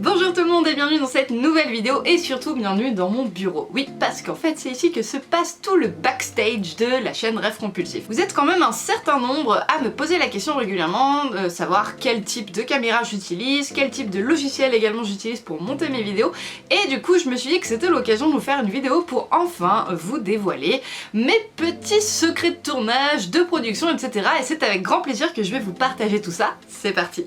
Bonjour tout le monde et bienvenue dans cette nouvelle vidéo et surtout bienvenue dans mon bureau. Oui, parce qu'en fait c'est ici que se passe tout le backstage de la chaîne Rêve Compulsif. Vous êtes quand même un certain nombre à me poser la question régulièrement de savoir quel type de caméra j'utilise, quel type de logiciel également j'utilise pour monter mes vidéos, et du coup je me suis dit que c'était l'occasion de vous faire une vidéo pour enfin vous dévoiler mes petits secrets de tournage, de production, etc. Et c'est avec grand plaisir que je vais vous partager tout ça. C'est parti!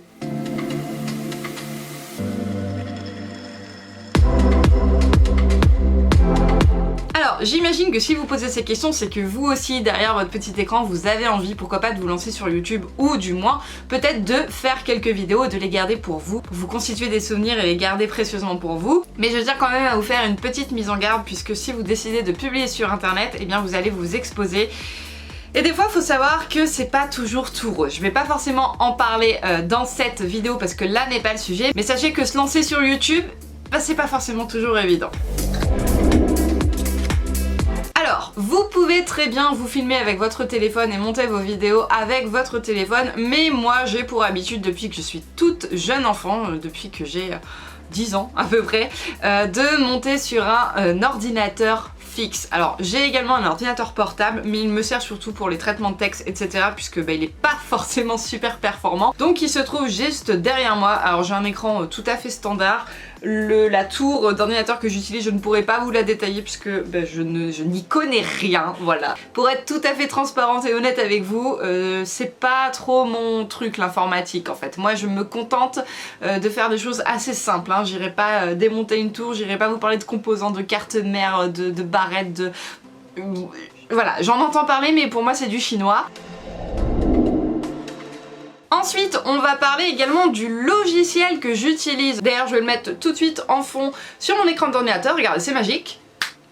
Alors, j'imagine que si vous posez ces questions, c'est que vous aussi, derrière votre petit écran, vous avez envie, pourquoi pas, de vous lancer sur YouTube, ou du moins, peut-être de faire quelques vidéos et de les garder pour vous constituer des souvenirs et les garder précieusement pour vous. Mais je tiens quand même à vous faire une petite mise en garde, puisque si vous décidez de publier sur internet, eh bien vous allez vous exposer. Et des fois, faut savoir que c'est pas toujours tout rose. Je vais pas forcément en parler dans cette vidéo, parce que là n'est pas le sujet, mais sachez que se lancer sur YouTube, bah, c'est pas forcément toujours évident. Alors, vous pouvez très bien vous filmer avec votre téléphone et monter vos vidéos avec votre téléphone, mais moi j'ai pour habitude, depuis que je suis toute jeune enfant, depuis que j'ai 10 ans à peu près, de monter sur un ordinateur fixe. Alors j'ai également un ordinateur portable, mais il me sert surtout pour les traitements de texte, etc. puisque il est pas forcément super performant. Donc il se trouve juste derrière moi. Alors j'ai un écran tout à fait standard. La tour d'ordinateur que j'utilise, je ne pourrais pas vous la détailler puisque je n'y connais rien, voilà. Pour être tout à fait transparente et honnête avec vous, c'est pas trop mon truc l'informatique en fait. Moi je me contente de faire des choses assez simples, hein. J'irai pas démonter une tour, j'irai pas vous parler de composants, de cartes mères, de barrettes, de... Voilà, j'en entends parler mais pour moi c'est du chinois. Ensuite, on va parler également du logiciel que j'utilise. D'ailleurs, je vais le mettre tout de suite en fond sur mon écran d'ordinateur. Regardez, c'est magique.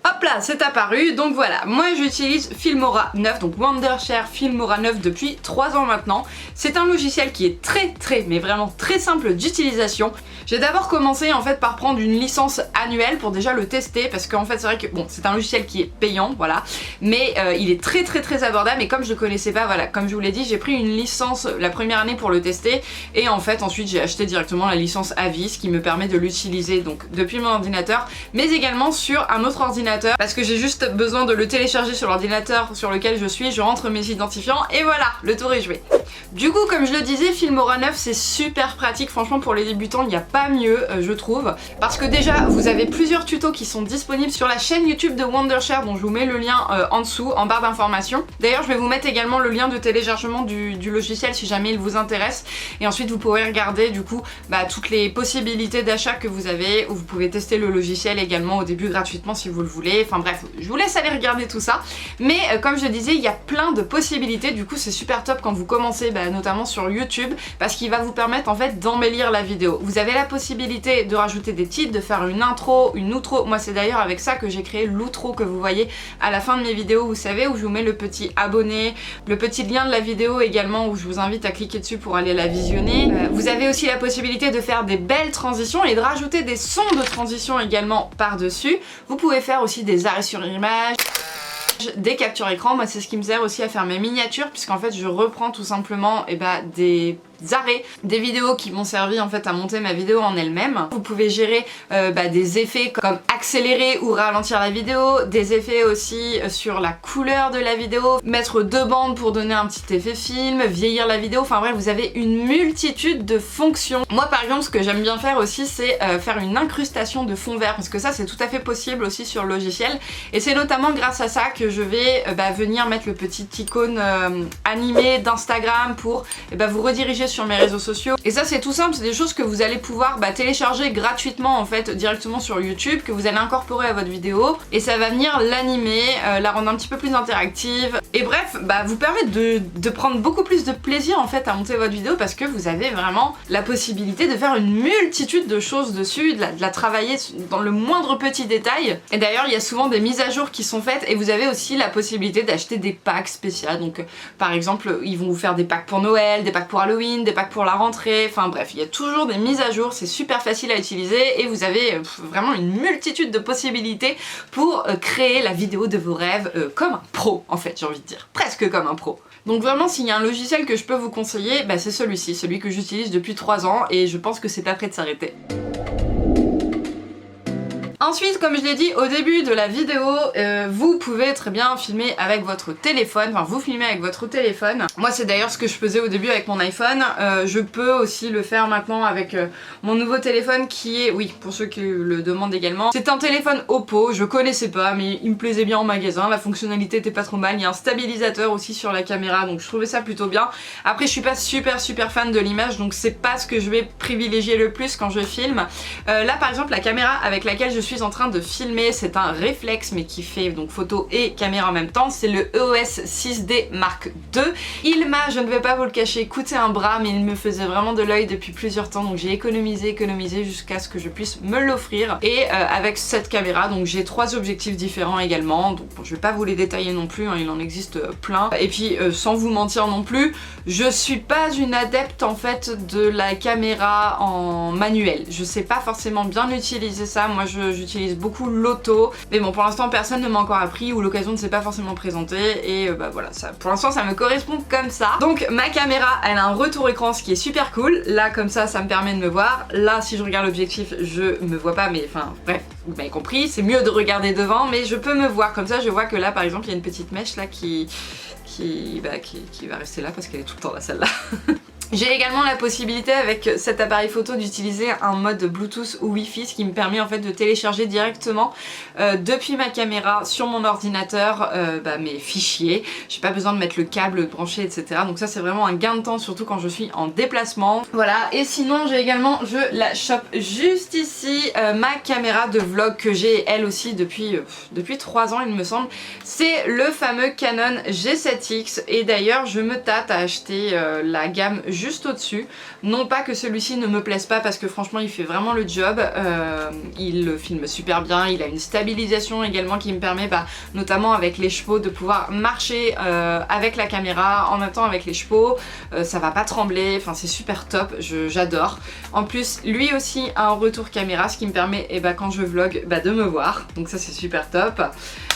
Hop là, c'est apparu. Donc voilà, moi j'utilise Filmora 9, donc Wondershare Filmora 9 depuis 3 ans maintenant. C'est un logiciel qui est mais vraiment très simple d'utilisation. J'ai d'abord commencé en fait par prendre une licence annuelle pour déjà le tester, parce qu'en fait c'est vrai que bon, c'est un logiciel qui est payant, voilà, mais il est très abordable, et comme je connaissais pas, voilà, comme je vous l'ai dit, j'ai pris une licence la première année pour le tester, et en fait ensuite j'ai acheté directement la licence à vie, ce qui me permet de l'utiliser donc depuis mon ordinateur, mais également sur un autre ordinateur, parce que j'ai juste besoin de le télécharger sur l'ordinateur sur lequel je suis, je rentre mes identifiants et voilà, le tour est joué. Du coup, comme je le disais, Filmora 9 c'est super pratique, franchement pour les débutants il n'y a pas mieux je trouve, parce que déjà vous avez plusieurs tutos qui sont disponibles sur la chaîne YouTube de Wondershare, dont je vous mets le lien en dessous, en barre d'informations. D'ailleurs je vais vous mettre également le lien de téléchargement du logiciel si jamais il vous intéresse, et ensuite vous pourrez regarder du coup toutes les possibilités d'achat que vous avez, où vous pouvez tester le logiciel également au début gratuitement si vous le voulez. Enfin bref, je vous laisse aller regarder tout ça, mais comme je le disais, il y a plein de possibilités. Du coup c'est super top quand vous commencez notamment sur YouTube, parce qu'il va vous permettre en fait d'embellir la vidéo. Vous avez la possibilité de rajouter des titres, de faire une intro, une outro. Moi c'est d'ailleurs avec ça que j'ai créé l'outro que vous voyez à la fin de mes vidéos, vous savez, où je vous mets le petit abonné, le petit lien de la vidéo également, où je vous invite à cliquer dessus pour aller la visionner. Vous avez aussi la possibilité de faire des belles transitions et de rajouter des sons de transition également par-dessus. Vous pouvez faire aussi des arrêts sur image, des captures écran. Moi c'est ce qui me sert aussi à faire mes miniatures, puisqu'en fait je reprends tout simplement des arrêts, des vidéos qui m'ont servi en fait à monter ma vidéo en elle-même. Vous pouvez gérer des effets comme accélérer ou ralentir la vidéo, des effets aussi sur la couleur de la vidéo, mettre 2 bandes pour donner un petit effet film, vieillir la vidéo, enfin bref, vous avez une multitude de fonctions. Moi par exemple ce que j'aime bien faire aussi, c'est faire une incrustation de fond vert, parce que ça c'est tout à fait possible aussi sur le logiciel, et c'est notamment grâce à ça que je vais venir mettre le petit icône animé d'Instagram pour vous rediriger sur mes réseaux sociaux. Et ça c'est tout simple, c'est des choses que vous allez pouvoir télécharger gratuitement en fait directement sur YouTube, que vous allez incorporer à votre vidéo, et ça va venir l'animer, la rendre un petit peu plus interactive, et bref vous permettre de prendre beaucoup plus de plaisir en fait à monter votre vidéo, parce que vous avez vraiment la possibilité de faire une multitude de choses dessus, de la travailler dans le moindre petit détail. Et d'ailleurs il y a souvent des mises à jour qui sont faites, et vous avez aussi la possibilité d'acheter des packs spéciaux. Donc par exemple ils vont vous faire des packs pour Noël, des packs pour Halloween, des packs pour la rentrée, enfin bref, il y a toujours des mises à jour, c'est super facile à utiliser, et vous avez vraiment une multitude de possibilités pour créer la vidéo de vos rêves comme un pro en fait, j'ai envie de dire, presque comme un pro. Donc vraiment s'il y a un logiciel que je peux vous conseiller, c'est celui-ci, celui que j'utilise depuis 3 ans, et je pense que c'est pas prêt de s'arrêter. Ensuite, comme je l'ai dit au début de la vidéo, vous pouvez très bien filmer avec votre téléphone, enfin vous filmez avec votre téléphone. Moi c'est d'ailleurs ce que je faisais au début avec mon iPhone, je peux aussi le faire maintenant avec mon nouveau téléphone qui est, oui pour ceux qui le demandent également, c'est un téléphone Oppo, je connaissais pas mais il me plaisait bien en magasin, la fonctionnalité était pas trop mal, il y a un stabilisateur aussi sur la caméra donc je trouvais ça plutôt bien. Après je suis pas super fan de l'image donc c'est pas ce que je vais privilégier le plus quand je filme. Là par exemple la caméra avec laquelle je suis en train de filmer c'est un réflexe mais qui fait donc photo et caméra en même temps, c'est le EOS 6D Mark II. Il m'a, je ne vais pas vous le cacher, coûté un bras mais il me faisait vraiment de l'œil depuis plusieurs temps donc j'ai économisé jusqu'à ce que je puisse me l'offrir et avec cette caméra donc j'ai 3 objectifs différents également donc bon, je vais pas vous les détailler non plus, hein, il en existe plein et puis sans vous mentir non plus, je suis pas une adepte en fait de la caméra en manuel, je sais pas forcément bien utiliser ça, moi j'utilise beaucoup l'auto mais bon pour l'instant personne ne m'a encore appris ou l'occasion ne s'est pas forcément présentée et bah voilà, ça, pour l'instant ça me correspond comme ça. Donc ma caméra elle a un retour écran ce qui est super cool, là comme ça me permet de me voir, là si je regarde l'objectif je me vois pas mais enfin bref vous m'avez compris, c'est mieux de regarder devant mais je peux me voir comme ça, je vois que là par exemple il y a une petite mèche là qui va rester là parce qu'elle est tout le temps là celle-là. J'ai également la possibilité avec cet appareil photo d'utiliser un mode Bluetooth ou Wi-Fi, ce qui me permet en fait de télécharger directement depuis ma caméra sur mon ordinateur mes fichiers. J'ai pas besoin de mettre le câble branché etc. Donc ça c'est vraiment un gain de temps surtout quand je suis en déplacement. Voilà, et sinon j'ai également, je la chope juste ici, ma caméra de vlog que j'ai elle aussi depuis 3 ans il me semble. C'est le fameux Canon G7X et d'ailleurs je me tâte à acheter la gamme juste au-dessus. Non pas que celui-ci ne me plaise pas parce que franchement il fait vraiment le job, il le filme super bien, il a une stabilisation également qui me permet notamment avec les chevaux de pouvoir marcher avec la caméra en même temps avec les chevaux, ça va pas trembler, enfin c'est super top, j'adore. En plus lui aussi a un retour caméra ce qui me permet quand je vlog de me voir, donc ça c'est super top.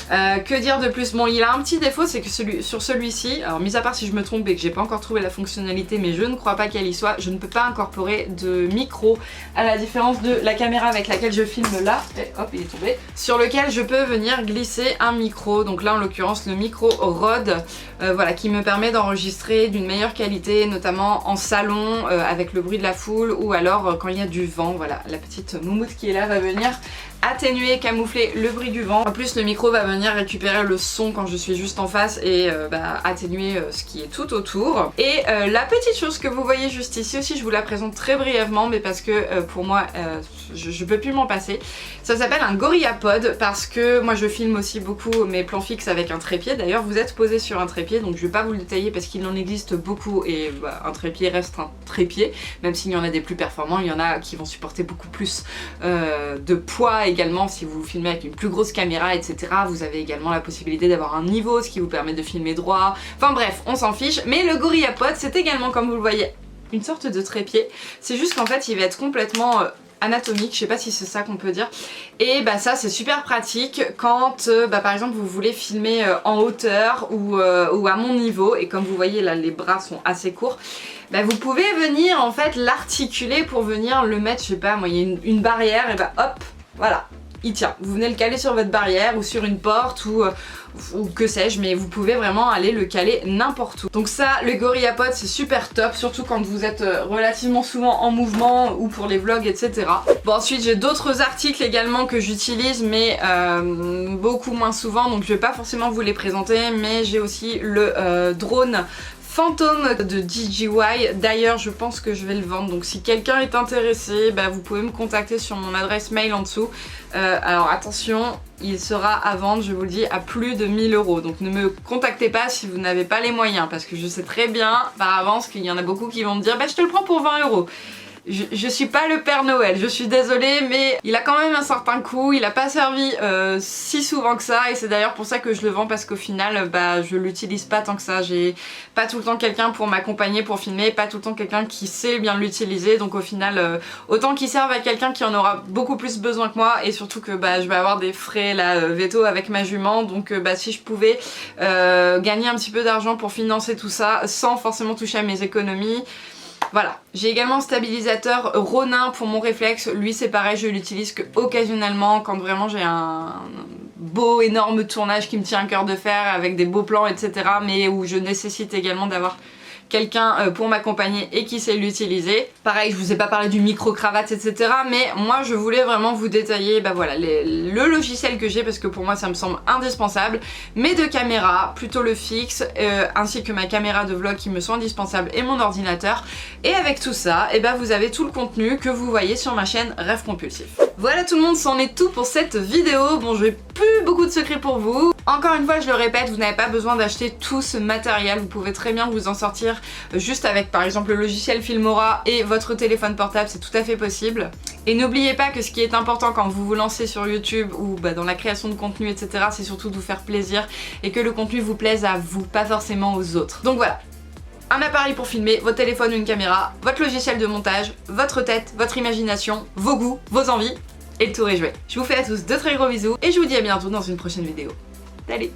Que dire de plus? Bon il a un petit défaut, c'est que sur celui-ci, alors mis à part si je me trompe et que j'ai pas encore trouvé la fonctionnalité mais je ne crois pas qu'elle y soit, je ne peux pas incorporer de micro à la différence de la caméra avec laquelle je filme là, et hop il est tombé, sur lequel je peux venir glisser un micro, donc là en l'occurrence le micro Rode, voilà, qui me permet d'enregistrer d'une meilleure qualité, notamment en salon avec le bruit de la foule ou alors quand il y a du vent, voilà, la petite moumoute qui est là va venir atténuer, camoufler le bruit du vent. En plus le micro va venir récupérer le son quand je suis juste en face et atténuer ce qui est tout autour. Et la petite chose que vous voyez juste ici aussi, je vous la présente très brièvement mais parce que pour moi je peux plus m'en passer. Ça s'appelle un GorillaPod parce que moi je filme aussi beaucoup mes plans fixes avec un trépied. D'ailleurs vous êtes posé sur un trépied donc je vais pas vous le détailler parce qu'il en existe beaucoup et un trépied reste un trépied, même s'il y en a des plus performants, il y en a qui vont supporter beaucoup plus de poids également si vous filmez avec une plus grosse caméra etc. Vous avez également la possibilité d'avoir un niveau ce qui vous permet de filmer droit, enfin bref on s'en fiche. Mais le GorillaPod c'est également comme vous le voyez une sorte de trépied, c'est juste qu'en fait il va être complètement anatomique, je sais pas si c'est ça qu'on peut dire, et ça c'est super pratique quand par exemple vous voulez filmer en hauteur ou à mon niveau et comme vous voyez là les bras sont assez courts, vous pouvez venir en fait l'articuler pour venir le mettre, je sais pas moi il y a une barrière et hop voilà il tient, vous venez le caler sur votre barrière ou sur une porte ou que sais-je, mais vous pouvez vraiment aller le caler n'importe où. Donc ça, le GorillaPod c'est super top, surtout quand vous êtes relativement souvent en mouvement ou pour les vlogs etc. Bon ensuite j'ai d'autres articles également que j'utilise mais beaucoup moins souvent donc je vais pas forcément vous les présenter, mais j'ai aussi le drone Phantom de DJI, d'ailleurs je pense que je vais le vendre donc si quelqu'un est intéressé vous pouvez me contacter sur mon adresse mail en dessous. Alors attention, il sera à vendre, je vous le dis, à plus de 1000 €, donc ne me contactez pas si vous n'avez pas les moyens parce que je sais très bien par avance qu'il y en a beaucoup qui vont me dire je te le prends pour 20 €. Je suis pas le Père Noël, je suis désolée mais il a quand même un certain coût, il a pas servi si souvent que ça et c'est d'ailleurs pour ça que je le vends parce qu'au final je l'utilise pas tant que ça, j'ai pas tout le temps quelqu'un pour m'accompagner pour filmer, pas tout le temps quelqu'un qui sait bien l'utiliser donc au final autant qu'il serve à quelqu'un qui en aura beaucoup plus besoin que moi et surtout que je vais avoir des frais là veto avec ma jument donc si je pouvais gagner un petit peu d'argent pour financer tout ça sans forcément toucher à mes économies. Voilà, j'ai également le stabilisateur Ronin pour mon réflexe. Lui c'est pareil, je l'utilise que occasionnellement quand vraiment j'ai un beau énorme tournage qui me tient à cœur de faire avec des beaux plans etc. mais où je nécessite également d'avoir quelqu'un pour m'accompagner et qui sait l'utiliser. Pareil, je vous ai pas parlé du micro-cravate etc. mais moi je voulais vraiment vous détailler voilà, le logiciel que j'ai parce que pour moi ça me semble indispensable. Mes deux caméras, plutôt le fixe, ainsi que ma caméra de vlog qui me sont indispensables et mon ordinateur. Et avec tout ça, vous avez tout le contenu que vous voyez sur ma chaîne Rêve Compulsif. Voilà tout le monde, c'en est tout pour cette vidéo. Bon, j'ai plus beaucoup de secrets pour vous. Encore une fois, je le répète, vous n'avez pas besoin d'acheter tout ce matériel. Vous pouvez très bien vous en sortir juste avec par exemple le logiciel Filmora et votre téléphone portable, c'est tout à fait possible. Et n'oubliez pas que ce qui est important quand vous vous lancez sur YouTube ou dans la création de contenu etc, c'est surtout de vous faire plaisir et que le contenu vous plaise à vous, pas forcément aux autres. Donc voilà. Un appareil pour filmer, votre téléphone ou une caméra, votre logiciel de montage, votre tête, votre imagination, vos goûts, vos envies, et le tour est joué. Je vous fais à tous de très gros bisous et je vous dis à bientôt dans une prochaine vidéo. Salut!